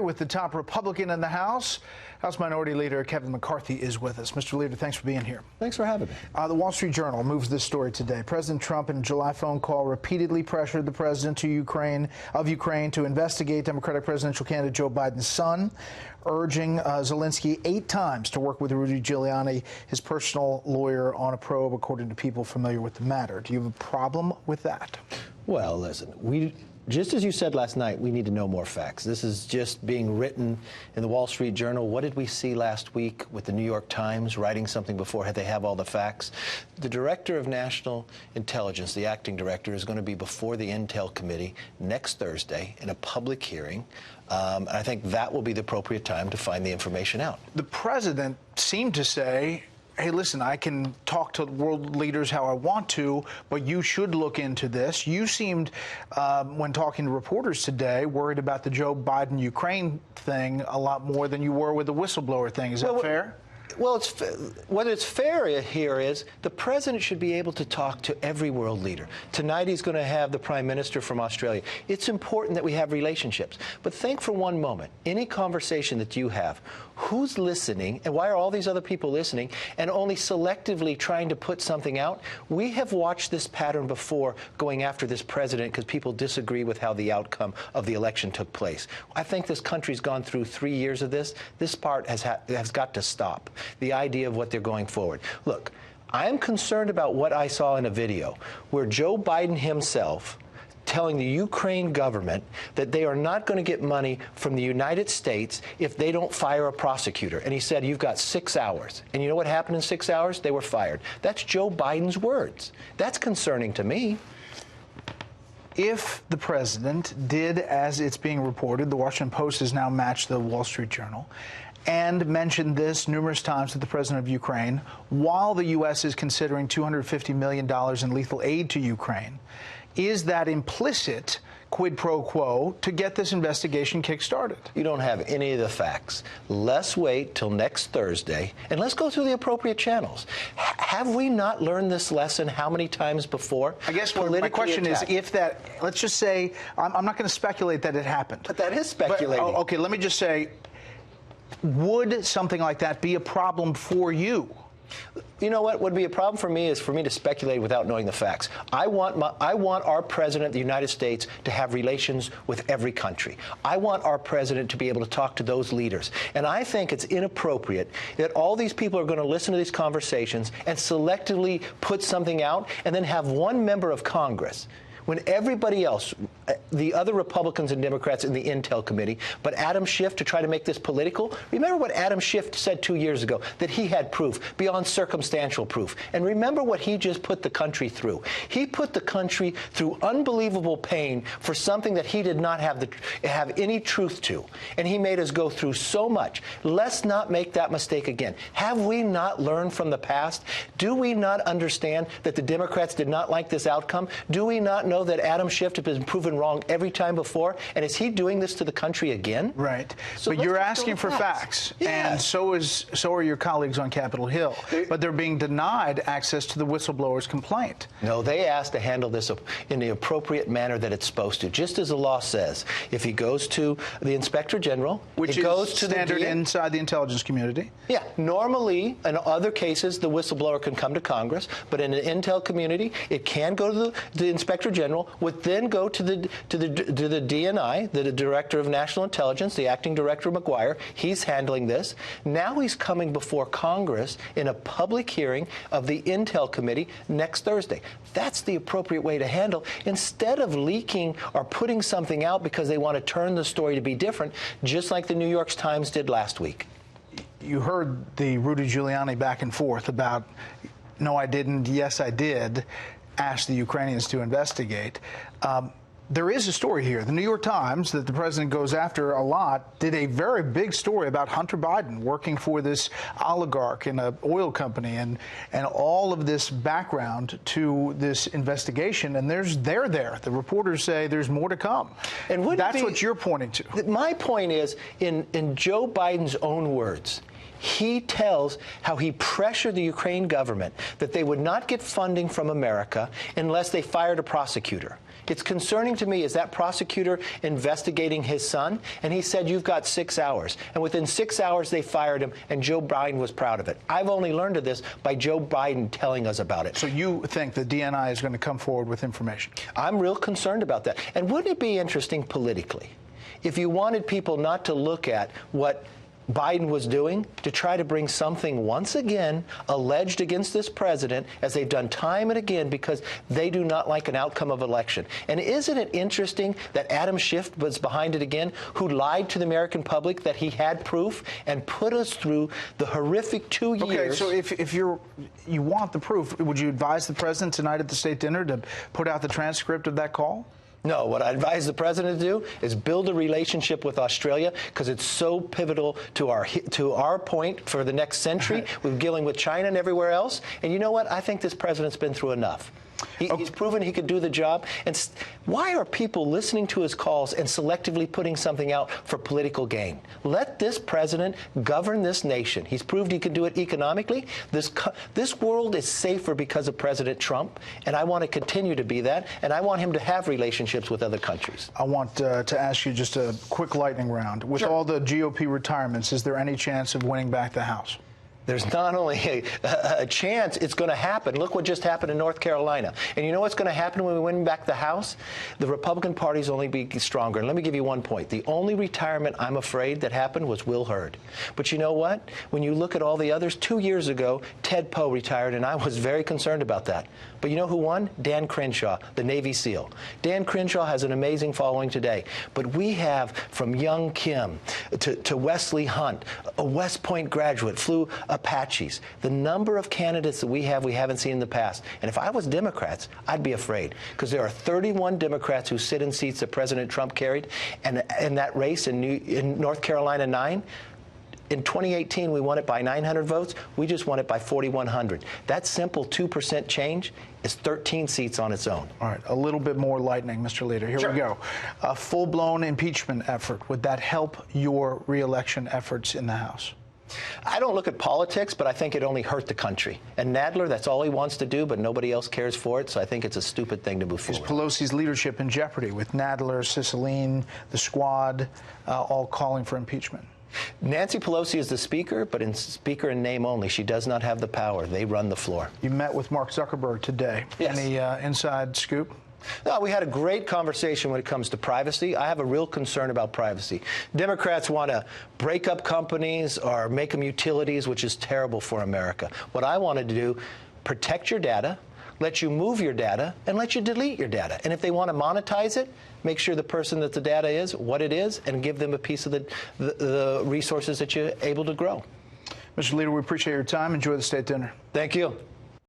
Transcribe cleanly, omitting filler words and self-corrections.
with the top Republican in the House. House Minority Leader Kevin McCarthy is with us. Mr. Leader, thanks for being here. Thanks for having me. The Wall Street Journal moves this story today. President Trump, in a July phone call, repeatedly pressured the president of Ukraine to investigate Democratic presidential candidate Joe Biden's son, urging Zelensky 8 times to work with Rudy Giuliani, his personal lawyer, on a probe, according to people familiar with the matter. Do you have a problem with that? Well, listen, just as you said last night, we need to know more facts. This is just being written in the Wall Street Journal. What did we see last week with the New York Times writing something before they have all the facts? The Director of National Intelligence, the acting director, is going to be before the Intel Committee next Thursday in a public hearing. And I think that will be the appropriate time to find the information out. The president seemed to say, hey, listen, I can talk to world leaders how I want to, but you should look into this. You seemed, when talking to reporters today, worried about the Joe Biden-Ukraine thing a lot more than you were with the whistleblower thing. Is that fair? Well, what it's fair here is the president should be able to talk to every world leader. Tonight he's going to have the prime minister from Australia. It's important that we have relationships. But think for one moment, any conversation that you have, who's listening and why are all these other people listening and only selectively trying to put something out? We have watched this pattern before going after this president because people disagree with how the outcome of the election took place. I think this country's gone through 3 years of this. This part has got to stop. The idea of what they're going forward. Look, I'm concerned about what I saw in a video where Joe Biden himself telling the Ukraine government that they are not going to get money from the United States if they don't fire a prosecutor. And he said, you've got 6 hours. And you know what happened in 6 hours? They were fired. That's Joe Biden's words. That's concerning to me. If the president did, as it's being reported, the Washington Post has now matched the Wall Street Journal, and mentioned this numerous times to the president of Ukraine, while the U.S. is considering $250 million in lethal aid to Ukraine, is that implicit quid pro quo to get this investigation kick-started? You don't have any of the facts. Let's wait till next Thursday, and let's go through the appropriate channels. Have we not learned this lesson how many times before? I guess my question is, if that, let's just say, I'm not going to speculate that it happened. But that is speculating. But, okay, let me just say, would something like that be a problem for you? You know what would be a problem for me is for me to speculate without knowing the facts. I want our president of the United States to have relations with every country. I want our president to be able to talk to those leaders. And I think it's inappropriate that all these people are going to listen to these conversations and selectively put something out and then have one member of Congress, when everybody else, the other Republicans and Democrats in the Intel Committee, but Adam Schiff to try to make this political. Remember what Adam Schiff said 2 years ago, that he had proof beyond circumstantial proof. And remember what he just put the country through. He put the country through unbelievable pain for something that he did not have any truth to. And he made us go through so much. Let's not make that mistake again. Have we not learned from the past? Do we not understand that the Democrats did not like this outcome? Do we not know that Adam Schiff has been proven wrong every time before? And is he doing this to the country again? Right. So but you're asking for facts. Yes. And so are your colleagues on Capitol Hill. But they're being denied access to the whistleblower's complaint. No, they asked to handle this in the appropriate manner that it's supposed to. Just as the law says, if he goes to the Inspector General, which it goes is to standard inside the intelligence community. Yeah. Normally, in other cases, the whistleblower can come to Congress, but in the Intel community, it can go to the Inspector General, would then go to the DNI, the Director of National Intelligence, the acting director, McGuire. He's handling this. Now he's coming before Congress in a public hearing of the Intel Committee next Thursday. That's the appropriate way to handle, instead of leaking or putting something out because they want to turn the story to be different, just like the New York Times did last week. You heard the Rudy Giuliani back and forth about, no, I didn't, yes, I did, ask the Ukrainians to investigate. There is a story here. The New York Times, that the president goes after a lot, did a very big story about Hunter Biden working for this oligarch in an oil company and all of this background to this investigation. And they're there. The reporters say there's more to come. And that's what you're pointing to. My point is, in Joe Biden's own words, he tells how he pressured the Ukraine government that they would not get funding from America unless they fired a prosecutor. It's concerning to me is that prosecutor investigating his son, and he said, you've got 6 hours. And within 6 hours, they fired him, and Joe Biden was proud of it. I've only learned of this by Joe Biden telling us about it. So you think the DNI is going to come forward with information? I'm real concerned about that. And wouldn't it be interesting politically if you wanted people not to look at what Biden was doing to try to bring something once again alleged against this president, as they've done time and again, because they do not like an outcome of election? And isn't it interesting that Adam Schiff was behind it again, who lied to the American public that he had proof and put us through the horrific 2 years? Okay, so if you want the proof, would you advise the president tonight at the state dinner to put out the transcript of that call? No, what I advise the president to do is build a relationship with Australia, because it's so pivotal to our point for the next century. We're dealing with China and everywhere else. And you know what? I think this president's been through enough. He's proven he could do the job. And why are people listening to his calls and selectively putting something out for political gain? Let this president govern this nation. He's proved he can do it economically. This world is safer because of President Trump, and I want to continue to be that, and I want him to have relationships with other countries. I want to ask you just a quick lightning round. With all the GOP retirements, is there any chance of winning back the House? There's not only a chance, it's going to happen. Look what just happened in North Carolina. And you know what's going to happen when we win back the House? The Republican Party's only be stronger. And let me give you one point. The only retirement, I'm afraid, that happened was Will Hurd. But you know what? When you look at all the others, 2 years ago, Ted Poe retired, and I was very concerned about that. But you know who won? Dan Crenshaw, the Navy SEAL. Dan Crenshaw has an amazing following today. But we have, from young Kim to Wesley Hunt, a West Point graduate, flew Apaches. The number of candidates that we haven't seen in the past. And if I was Democrats, I'd be afraid, because there are 31 Democrats who sit in seats that President Trump carried, and in that race in North Carolina 9. In 2018, we won it by 900 votes. We just won it by 4,100. That simple 2% change is 13 seats on its own. All right, a little bit more lightning, Mr. Leader. Here we go. A full-blown impeachment effort. Would that help your re-election efforts in the House? I don't look at politics, but I think it only hurt the country. And Nadler, that's all he wants to do, but nobody else cares for it, so I think it's a stupid thing to move forward. Is Pelosi's leadership in jeopardy with Nadler, Cicilline, the squad, all calling for impeachment? Nancy Pelosi is the speaker, but speaker in name only. She does not have the power. They run the floor. You met with Mark Zuckerberg today. Yes. Any inside scoop? No, we had a great conversation when it comes to privacy. I have a real concern about privacy. Democrats want to break up companies or make them utilities, which is terrible for America. What I wanted to do, protect your data, let you move your data, and let you delete your data. And if they want to monetize it, make sure the person that the data is, what it is, and give them a piece of the resources that you're able to grow. Mr. Leader, we appreciate your time. Enjoy the state dinner. Thank you.